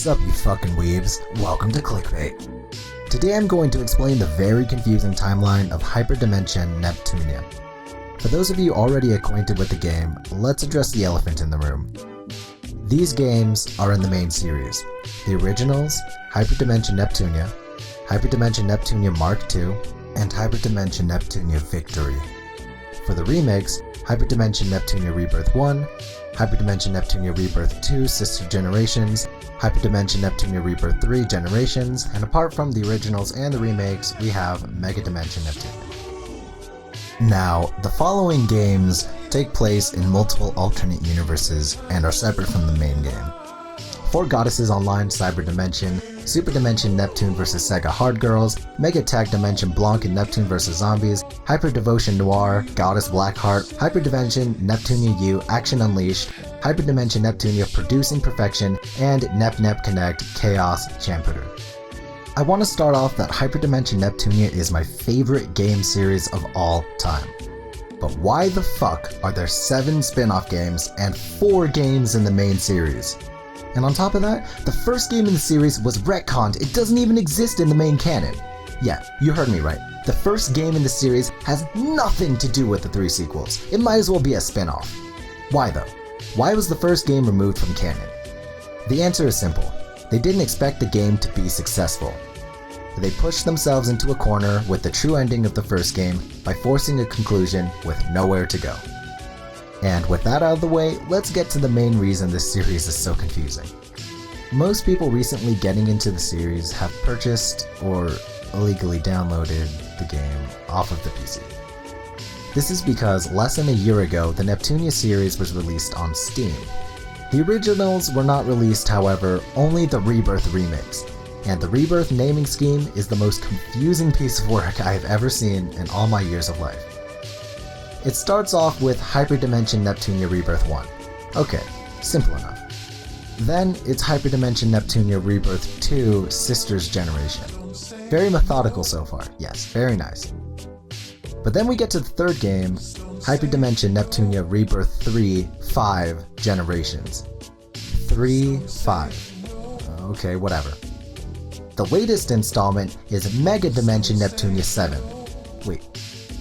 What's up, you fucking weebs? Welcome to Clickbait. Today I'm going to explain the very confusing timeline of Hyperdimension Neptunia. For those of you already acquainted with the game, let's address the elephant in the room. These games are in the main series. The originals, Hyperdimension Neptunia, Hyperdimension Neptunia Mark II, and Hyperdimension Neptunia Victory. For the remakes, Hyperdimension Neptunia Rebirth 1, Hyperdimension Neptunia Rebirth 2 Sister Generations, Hyperdimension Neptunia Rebirth 3 Generations, and apart from the originals and the remakes, we have Mega Dimension Neptunia. Now, the following games take place in multiple alternate universes and are separate from the main game. For Goddesses Online Cyber Dimension, Super Dimension Neptune vs Sega Hard Girls, Mega Tag Dimension Blanc and Neptune vs Zombies, Hyper Devotion Noir, Goddess Blackheart, Hyperdimension Neptunia U Action Unleashed, Hyperdimension Neptunia Producing Perfection, and Nep Connect Chaos Champeter. I want to start off that Hyperdimension Neptunia is my favorite game series of all time. But why the fuck are there 7 spin-off games and 4 games in the main series? And on top of that, the first game in the series was retconned. It doesn't even exist in the main canon. Yeah, you heard me right. The first game in the series has nothing to do with the 3 sequels. It might as well be a spin-off. Why though? Why was the first game removed from canon? The answer is simple. They didn't expect the game to be successful. They pushed themselves into a corner with the true ending of the first game by forcing a conclusion with nowhere to go. And with that out of the way, let's get to the main reason this series is so confusing. Most people recently getting into the series have purchased or illegally downloaded the game off of the PC. This is because less than a year ago, the Neptunia series was released on Steam. The originals were not released, however, only the Rebirth remakes. And the Rebirth naming scheme is the most confusing piece of work I have ever seen in all my years of life. It starts off with Hyperdimension Neptunia Rebirth 1. Okay, simple enough. Then it's Hyperdimension Neptunia Rebirth 2 Sisters Generation. Very methodical so far, yes, very nice. But then we get to the third game, Hyperdimension Neptunia Rebirth 3 5 Generations. 3, 5. Okay, whatever. The latest installment is Mega Dimension Neptunia 7. Wait,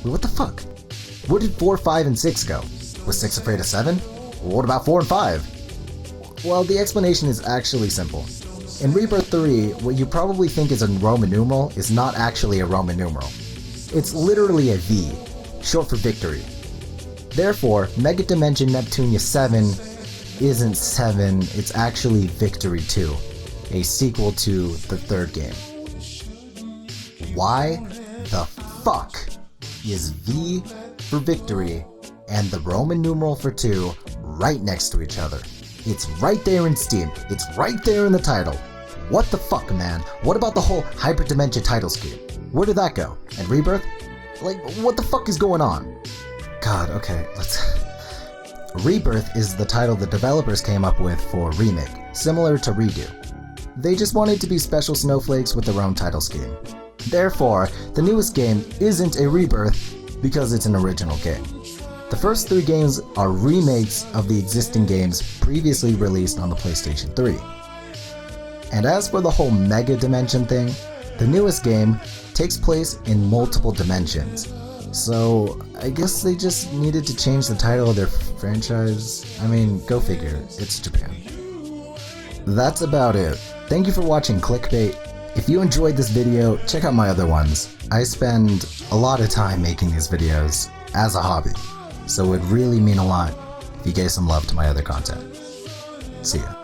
what the fuck? Where did 4, 5, and 6 go? Was 6 afraid of 7? What about 4 and 5? Well, the explanation is actually simple. In Rebirth 3, what you probably think is a Roman numeral is not actually a Roman numeral. It's literally a V, short for victory. Therefore, Mega Dimension Neptunia 7 isn't 7, it's actually Victory 2, a sequel to the third game. Why the fuck is V for victory and the Roman numeral for 2 right next to each other? It's right there in Steam. It's right there in the title. What the fuck, man? What about the whole Hyperdimension title scheme? Where did that go? And Rebirth? Like, what the fuck is going on? God, okay, Rebirth is the title the developers came up with for Remake, similar to Redo. They just wanted to be special snowflakes with their own title scheme. Therefore, the newest game isn't a Rebirth because it's an original game. The first 3 games are remakes of the existing games previously released on the PlayStation 3. And as for the whole Mega Dimension thing, the newest game takes place in multiple dimensions. So I guess they just needed to change the title of their franchise. I mean, go figure, it's Japan. That's about it. Thank you for watching Clickbait. If you enjoyed this video, check out my other ones. I spend a lot of time making these videos as a hobby, so it would really mean a lot if you gave some love to my other content. See ya.